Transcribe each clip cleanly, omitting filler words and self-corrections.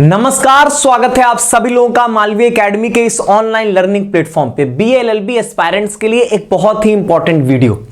नमस्कार, स्वागत है आप सभी लोगों का मालवीय एकेडमी के इस ऑनलाइन लर्निंग प्लेटफॉर्म पे। बीएलएलबी एस्पायरेंट्स के लिए एक बहुत ही इंपॉर्टेंट वीडियो।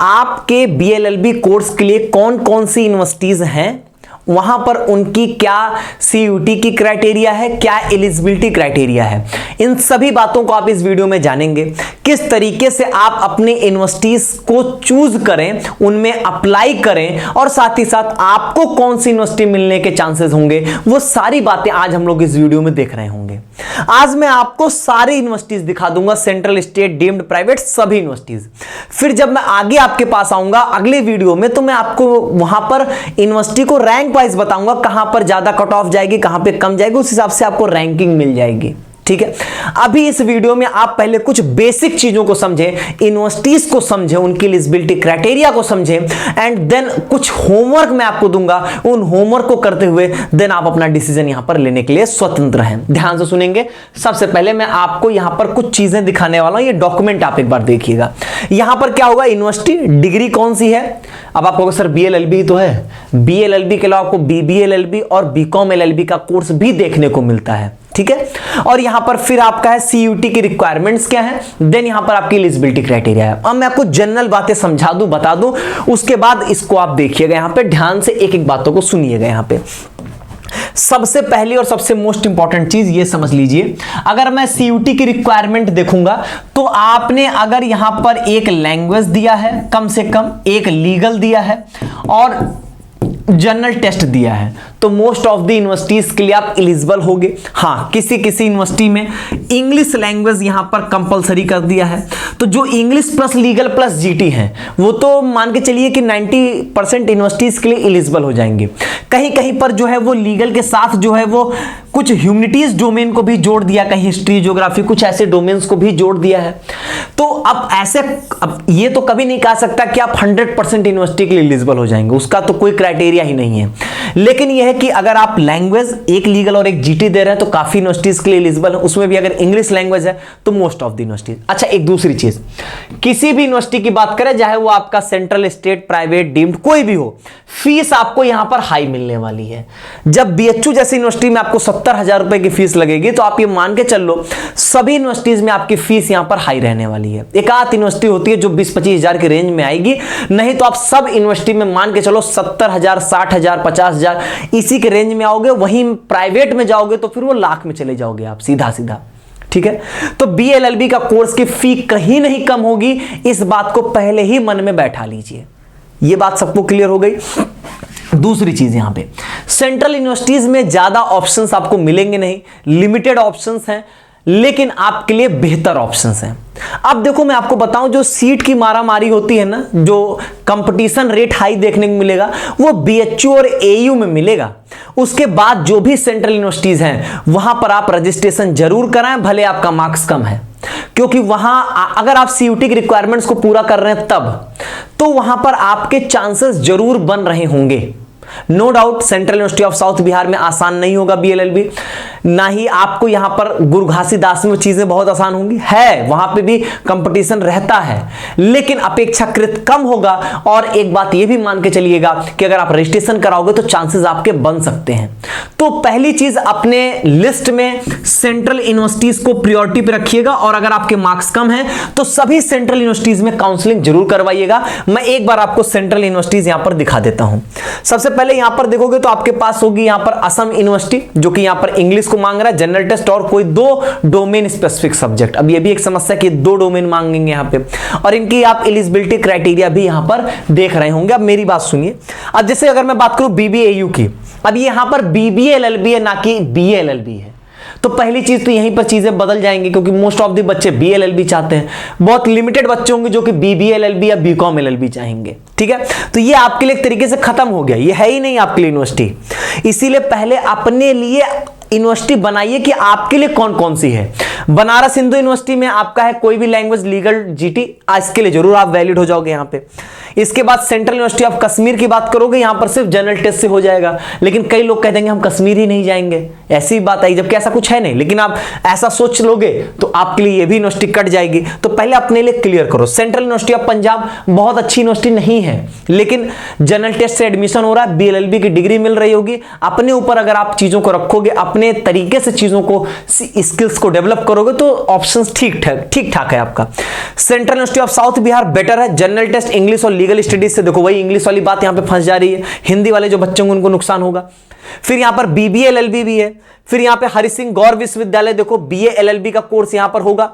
आपके बीएलएलबी कोर्स के लिए कौन कौन सी यूनिवर्सिटीज हैं, वहां पर उनकी क्या सीयूटी की क्राइटेरिया है, क्या एलिजिबिलिटी क्राइटेरिया है, इन सभी बातों को आप इस वीडियो में जानेंगे। किस तरीके से आप अपने यूनिवर्सिटीज को चूज करें, उनमें अप्लाई करें और साथ ही साथ आपको कौन सी यूनिवर्सिटी मिलने के चांसेस होंगे, वो सारी बातें आज हम लोग इस वीडियो में देख रहे होंगे। आज मैं आपको सारी यूनिवर्सिटीज दिखा दूंगा, सेंट्रल, स्टेट, डीम्ड, प्राइवेट, सभी यूनिवर्सिटीज। फिर जब मैं आगे आपके पास आऊंगा अगले वीडियो में, तो मैं आपको वहां पर यूनिवर्सिटी को रैंक वाइज बताऊंगा, कहां पर ज्यादा कट ऑफ जाएगी, कहां पे कम जाएगी, उस हिसाब से आपको रैंकिंग मिल जाएगी। ठीक है, अभी इस वीडियो में आप पहले कुछ बेसिक चीजों को समझें, यूनिवर्सिटीज को समझें, उनकी एलिजिबिलिटी क्राइटेरिया को समझें, एंड देन कुछ होमवर्क मैं आपको दूंगा। उन होमवर्क को करते हुए देन आप अपना डिसीजन यहां पर लेने के लिए स्वतंत्र हैं। ध्यान से सुनेंगे। सबसे पहले मैं आपको यहां पर कुछ चीजें दिखाने वाला हूं, ये डॉक्यूमेंट आप एक बार देखिएगा। यहां पर क्या होगा, यूनिवर्सिटी, डिग्री कौन सी है। अब आप कहोगे सर बीएलएलबी तो है, बीएलएलबी के अलावा आपको बीबीएलएलबी और बीकॉम एलएलबी का कोर्स भी देखने को मिलता है। ठीक है, और यहां पर फिर आपका है सीयूटी की रिक्वायरमेंट्स क्या है, देन यहां पर आपकी एलिजिबिलिटी क्राइटेरिया है। अब मैं आपको जनरल बातें समझा दूं, बता दूं, उसके बाद इसको आप देखिएगा, यहां पे ध्यान से एक एक बातों को सुनिएगा। यहां पे सबसे पहली और सबसे मोस्ट इंपॉर्टेंट चीज ये समझ लीजिए, अगर मैं सीयूटी की रिक्वायरमेंट देखूंगा तो आपने अगर यहां पर एक लैंग्वेज दिया है, कम से कम एक लीगल दिया है और जनरल टेस्ट दिया है, तो मोस्ट ऑफ द यूनिवर्सिटीज के लिए आप एलिजिबल होगे। हाँ, किसी किसी यूनिवर्सिटी में इंग्लिश लैंग्वेज यहां पर कंपलसरी कर दिया है, तो जो English plus legal plus GT है वो तो मान के चलिए कि 90% यूनिवर्सिटीज के लिए एलिजिबल हो जाएंगे। कहीं कहीं पर जो है वो लीगल के साथ जो है वो कुछ ह्यूमैनिटीज डोमेन को भी जोड़ दिया, कहीं हिस्ट्री, ज्योग्राफी, कुछ ऐसे डोमेन्स को भी जोड़ दिया है। तो अब ये तो कभी नहीं कह सकता कि आप 100% यूनिवर्सिटी के लिए एलिजिबल हो जाएंगे, उसका तो कोई क्राइटेरिया ही नहीं है। लेकिन यह है कि अगर आप लैंग्वेज एक लीगल और एक जीटी दे रहे हैं तो काफी यूनिवर्सिटीज के लिए एलिजिबल है, उसमें भी अगर इंग्लिश लैंग्वेज है तो मोस्ट ऑफ द यूनिवर्सिटीज। अच्छा, एक दूसरी चीज, किसी भी यूनिवर्सिटी की बात करें, चाहे वो आपका सेंट्रल, स्टेट, प्राइवेट, डीम्ड कोई भी हो, फीस आपको यहां पर हाई मिलने वाली है। जब बीएचयू जैसी यूनिवर्सिटी में आपको 70,000 रुपए की फीस लगेगी, तो आप ये मान के चल लो सभी यूनिवर्सिटीज में आपकी फीस यहां पर हाई रहने वाली है। एक आध यूनिवर्सिटी होती है जो 20-25 हजार के रेंज में आएगी, नहीं तो आप सब यूनिवर्सिटी में मान के चलो 70,000, 60,000, 50,000 इसी के रेंज में आओगे। वहीं प्राइवेट में जाओगे तो फिर वो लाख में चले जाओगे आप सीधा सीधा। ठीक है, तो बीएलएलबी का कोर्स की फी कहीं नहीं कम होगी, इस बात को पहले ही मन में बैठा लीजिए। ये बात सबको क्लियर हो गई। दूसरी चीज, यहां पे सेंट्रल यूनिवर्सिटीज में ज्यादा ऑप्शंस आपको मिलेंगे नहीं, लिमिटेड ऑप्शंस हैं, लेकिन आपके लिए बेहतर ऑप्शंस हैं। अब देखो, मैं आपको बताऊं, जो सीट की मारामारी होती है ना, जो कंपटीशन रेट हाई देखने को मिलेगा, वो बीएचयू और एयू में मिलेगा। उसके बाद जो भी सेंट्रल यूनिवर्सिटीज हैं वहां पर आप रजिस्ट्रेशन जरूर कराएं, भले आपका मार्क्स कम है, क्योंकि वहां अगर आप सीयूटी की रिक्वायरमेंट्स को पूरा कर रहे हैं तब तो वहां पर आपके चांसेस जरूर बन रहे होंगे। No doubt central university of south Bihar में आसान नहीं होगा बीएलएलबी, ना ही आपको यहां पर गुरु घासीदास में चीजें बहुत आसान होंगी, है वहां पे भी कंपटीशन रहता है, लेकिन अपेक्षाकृत कम होगा। और एक बात यह भी मान के चलिएगा कि अगर आप रजिस्ट्रेशन कराओगे तो चांसेस आपके बन सकते हैं। तो पहली चीज, अपने लिस्ट में सेंट्रल यूनिवर्सिटीज को प्रायोरिटी पे रखिएगा, और अगर आपके मार्क्स कम है तो सभी सेंट्रल यूनिवर्सिटीज में काउंसलिंग जरूर करवाइएगा। मैं एक बार आपको सेंट्रल यूनिवर्सिटीज यहां पर दिखा देता हूं। सबसे पहले यहां पर देखोगे तो आपके पास होगी यहां पर असम यूनिवर्सिटी, जो कि यहां पर इंग्लिश को मांग रहा है, जनरल टेस्ट और कोई 2 डोमेन स्पेसिफिक सब्जेक्ट। अब ये भी एक समस्या कि 2 डोमेन मांगेंगे यहां पे, और इनकी आप एलिजिबिलिटी क्राइटेरिया भी यहां पर देख रहे होंगे। अब मेरी बात सुनिए, अब जैसे अगर मैं बात करूं बीबीएयू की, अब यहां पर बीबीएलएलबी है, ना कि बीएलएलबी है, तो पहली चीज तो यहीं पर चीजें बदल जाएंगी, क्योंकि मोस्ट ऑफ द बच्चे बीएलएलबी चाहते हैं। बहुत लिमिटेड बच्चे होंगे जो कि बीबीएलएलबी या बीकॉम एलएलबी चाहेंगे। ठीक है, तो ये आपके लिए एक तरीके से खत्म हो गया, ये है ही नहीं आपके लिए यूनिवर्सिटी। इसीलिए पहले अपने लिए यूनिवर्सिटी बनाइए कि आपके लिए कौन कौन सी है। बनारस हिंदू यूनिवर्सिटी में आपका है कोई भी लैंग्वेज लीगल जीटी, इसके लिए जरूर आप वैलिड हो जाओगे यहां पे। इसके बाद सेंट्रल यूनिवर्सिटी ऑफ कश्मीर की बात करोगे, यहां पर सिर्फ जनरल टेस्ट से हो जाएगा, लेकिन कई लोग कह देंगे हम कश्मीर ही नहीं जाएंगे, ऐसी बात आई, जबकि ऐसा कुछ है नहीं, लेकिन आप ऐसा सोच लोगे तो आपके लिए ये भी यूनिवर्सिटी कट जाएगी। तो पहले अपने लिए क्लियर करो, सेंट्रल यूनिवर्सिटी ऑफ पंजाब बहुत अच्छी यूनिवर्सिटी नहीं है, लेकिन जनरल टेस्ट से एडमिशन हो रहा है, बीएलएलबी की डिग्री मिल रही होगी। अपने ऊपर अगर आप चीजों को रखोगे, अपने तरीके से चीजों को, स्किल्स को डेवलप करोगे तो ऑप्शंस ठीक ठाक है आपका। Central university of south Bihar better है, जनरल टेस्ट इंग्लिश और लीगल स्टडीज से, देखो वही इंग्लिश वाली बात यहां पे फंस जा रही है, हिंदी वाले जो बच्चों को उनको नुकसान होगा। फिर यहां पर बीबीए एलएलबी भी है। फिर यहां पे हरि सिंह गौर विश्वविद्यालय, देखो बीए एलएलबी का कोर्स यहां पर होगा,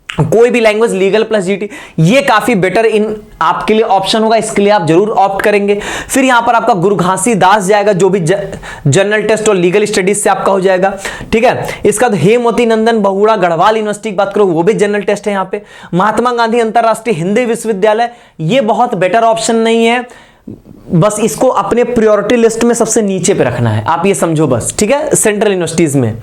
कोई भी लैंग्वेज लीगल प्लस जीटी, ये काफी बेटर इन आपके लिए ऑप्शन होगा, इसके लिए आप जरूर ऑप्ट करेंगे। फिर यहां पर आपका गुरु घासीदास जाएगा, जो भी जनरल टेस्ट और लीगल स्टडीज से आपका हो जाएगा, ठीक है। इसका तो हेमवती नंदन बहुगुणा गढ़वाल यूनिवर्सिटी की बात करो, वो भी जनरल टेस्ट है यहां पे। महात्मा गांधी अंतरराष्ट्रीय हिंदी विश्वविद्यालय, ये बहुत बेटर ऑप्शन नहीं है, बस इसको अपने प्रायोरिटी लिस्ट में सबसे नीचे पे रखना है, आप ये समझो बस, ठीक है। सेंट्रल यूनिवर्सिटीज में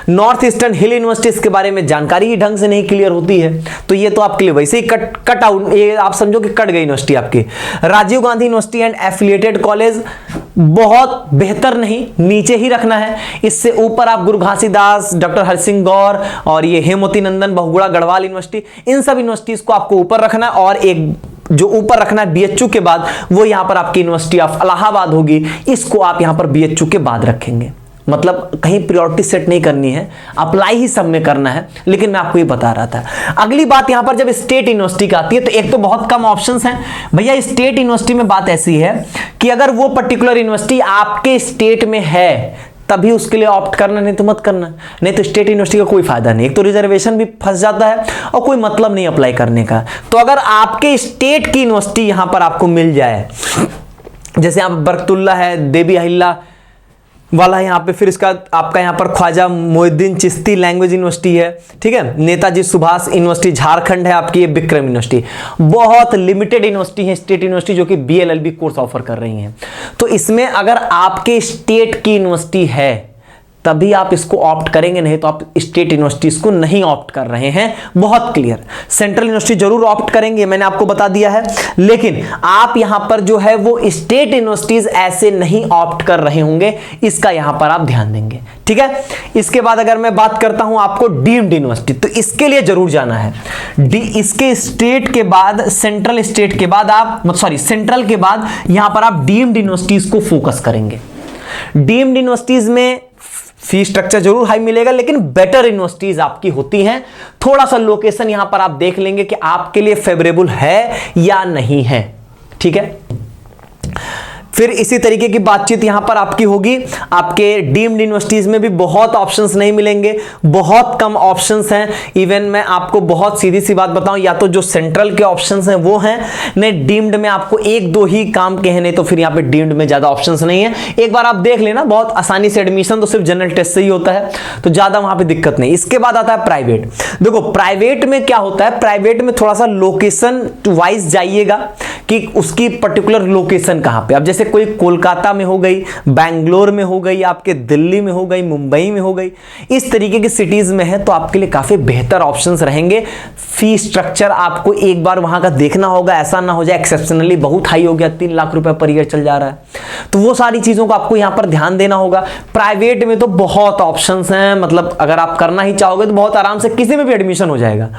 नॉर्थ ईस्टर्न हिल यूनिवर्सिटीज के बारे में जानकारी ही ढंग से नहीं क्लियर होती है, तो ये तो आपके लिए वैसे ही कट आउट, ये आप समझो कि कट गई यूनिवर्सिटी आपकी। Rajiv Gandhi university and affiliated college बहुत बेहतर नहीं, नीचे ही रखना है। इससे ऊपर आप गुरु घासीदास, डॉक्टर हरि सिंह गौर और ये हेमवती नंदन बहुगुणा गढ़वाल यूनिवर्सिटी, इन सब यूनिवर्सिटीज को आपको ऊपर रखना है, और एक जो ऊपर रखना है बीएचयू के बाद, वो यहां पर आपकी यूनिवर्सिटी ऑफ इलाहाबाद होगी, इसको आप यहां पर बीएचयू के बाद रखेंगे। मतलब कहीं प्रायोरिटी सेट नहीं करनी है, अप्लाई ही सब में करना है, लेकिन मैं आपको ये बता रहा था। अगली बात यहां पर जब स्टेट यूनिवर्सिटी का आती है, तो एक तो बहुत कम ऑप्शंस हैं भैया। स्टेट यूनिवर्सिटी में बात ऐसी है कि अगर वो पर्टिकुलर यूनिवर्सिटी आपके स्टेट में है तभी उसके लिए ऑप्ट करना, नहीं तो मत करना, नहीं तो स्टेट यूनिवर्सिटी का कोई फायदा नहीं। एक तो रिजर्वेशन भी फंस जाता है और कोई मतलब नहीं अप्लाई करने का। तो अगर आपके स्टेट की यूनिवर्सिटी यहां पर आपको मिल जाए, जैसे यहां पर बरकतुल्ला है, देवी अहिल्या वाला यहाँ पे, फिर इसका आपका यहाँ पर ख्वाजा मोइनुद्दीन चिश्ती लैंग्वेज यूनिवर्सिटी है, ठीक है। नेताजी सुभाष यूनिवर्सिटी झारखंड है आपकी, ये विक्रम यूनिवर्सिटी, बहुत लिमिटेड यूनिवर्सिटी है स्टेट यूनिवर्सिटी जो कि बीएलएलबी कोर्स ऑफर कर रही हैं। तो इसमें अगर आपके स्टेट की यूनिवर्सिटी है तभी आप इसको ऑप्ट करेंगे, नहीं तो आप स्टेट यूनिवर्सिटीज को नहीं ऑप्ट कर रहे हैं, बहुत क्लियर। सेंट्रल यूनिवर्सिटी जरूर ऑप्ट करेंगे, मैंने आपको बता दिया है, लेकिन आप यहां पर जो है वो स्टेट यूनिवर्सिटीज ऐसे नहीं ऑप्ट कर रहे होंगे, इसका यहां पर आप ध्यान देंगे, ठीक है। इसके बाद अगर मैं बात करता हूं आपको डीम्ड यूनिवर्सिटी, तो इसके लिए जरूर जाना है इसके स्टेट के बाद, सेंट्रल स्टेट के बाद आप सेंट्रल के बाद यहां पर आप डीम्ड यूनिवर्सिटीज को फोकस करेंगे। डीम्ड यूनिवर्सिटीज में फी स्ट्रक्चर जरूर हाई मिलेगा, लेकिन बेटर यूनिवर्सिटीज आपकी होती हैं। थोड़ा सा लोकेशन यहां पर आप देख लेंगे कि आपके लिए फेवरेबल है या नहीं है, ठीक है। फिर इसी तरीके की बातचीत यहां पर आपकी होगी। आपके डीम्ड यूनिवर्सिटीज में भी बहुत ऑप्शंस नहीं मिलेंगे, बहुत कम ऑप्शंस हैं। इवन मैं आपको बहुत सीधी सी बात बताऊं, या तो जो सेंट्रल के ऑप्शंस हैं वो हैं, नहीं डीम्ड में आपको एक दो ही काम के हैं, नहीं तो फिर यहां पे डीम्ड में ज्यादा ऑप्शंस नहीं है। एक बार आप देख लेना, बहुत आसानी से एडमिशन तो सिर्फ जनरल टेस्ट से ही होता है, तो ज्यादा वहां पे दिक्कत नहीं। इसके बाद आता है प्राइवेट। देखो प्राइवेट में क्या होता है, प्राइवेट में थोड़ा सा लोकेशन वाइज जाइएगा कि उसकी पर्टिकुलर लोकेशन कहां पे। अब जैसे कोई कोलकाता में हो गई, बैंगलोर में हो गई, आपके दिल्ली में हो गई, मुंबई में हो गई, इस तरीके की सिटीज में है, तो आपके लिए काफी बेहतर ऑप्शंस रहेंगे। फी स्ट्रक्चर आपको एक बार वहां का देखना होगा, ऐसा ना हो जाए एक्सेप्शनली बहुत हाई हो गया, 3 लाख रुपए पर ईयर चल जा रहा है, तो वो सारी चीजों को आपको यहां पर ध्यान देना होगा। प्राइवेट में तो बहुत ऑप्शंस हैं, मतलब अगर आप करना ही चाहोगे तो बहुत आराम से किसी में भी एडमिशन हो जाएगा।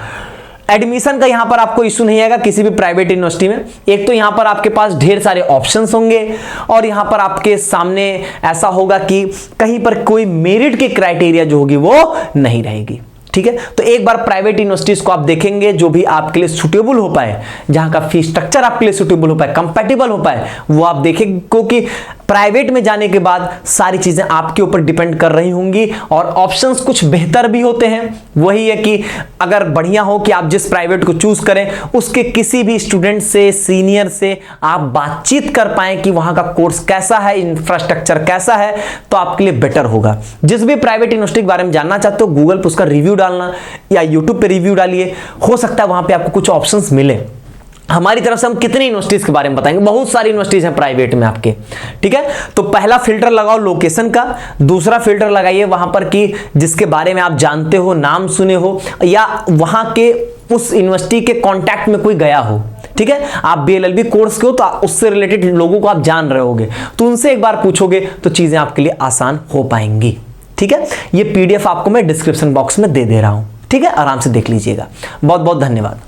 एडमिशन का यहां पर आपको इशू नहीं आएगा किसी भी प्राइवेट यूनिवर्सिटी में। एक तो यहां पर आपके पास ढेर सारे ऑप्शंस होंगे, और यहां पर आपके सामने ऐसा होगा कि कहीं पर कोई मेरिट की क्राइटेरिया जो होगी वो नहीं रहेगी, ठीक है। तो एक बार प्राइवेट यूनिवर्सिटीज को आप देखेंगे जो भी आपके लिए सुटेबल हो पाए, जहां का फी स्ट्रक्चर आपके लिए सुटेबल हो पाए, कंपैटिबल हो पाए, वो आप देखेंगे, क्योंकि प्राइवेट में जाने के बाद सारी चीजें आपके ऊपर डिपेंड कर रही होंगी, और ऑप्शंस कुछ बेहतर भी होते हैं। वही है कि अगर बढ़िया हो कि आप जिस प्राइवेट को चूज करें, उसके किसी भी स्टूडेंट से, सीनियर से आप बातचीत कर पाएं कि वहां का कोर्स कैसा है, इंफ्रास्ट्रक्चर कैसा है, तो आपके लिए बेटर होगा। जिस भी प्राइवेट यूनिवर्सिटी के बारे में जानना चाहते हो, गूगल पर उसका रिव्यू डालना या यूट्यूब पे रिव्यू डालिए, हो सकता है वहां पे आपको कुछ ऑप्शंस मिले। हमारी तरफ से हम कितनी यूनिवर्सिटीज के बारे में बताएंगे, बहुत सारी यूनिवर्सिटीज हैं प्राइवेट में आपके, ठीक है। तो पहला फिल्टर लगाओ लोकेशन का, दूसरा फिल्टर लगाइए वहां पर कि जिसके बारे में आप जानते हो, नाम सुने हो, या वहां के उस यूनिवर्सिटी के कांटेक्ट में कोई गया हो, ठीक है। आप बीएलएलबी कोर्स के हो तो उससे रिलेटेड लोगों को आप जान रहे होगे, तो उनसे एक बार पूछोगे तो चीजें आपके लिए आसान हो पाएंगी, ठीक है। ये पीडीएफ आपको मैं डिस्क्रिप्शन बॉक्स में दे रहा हूं, ठीक है, आराम से देख लीजिएगा। बहुत बहुत धन्यवाद।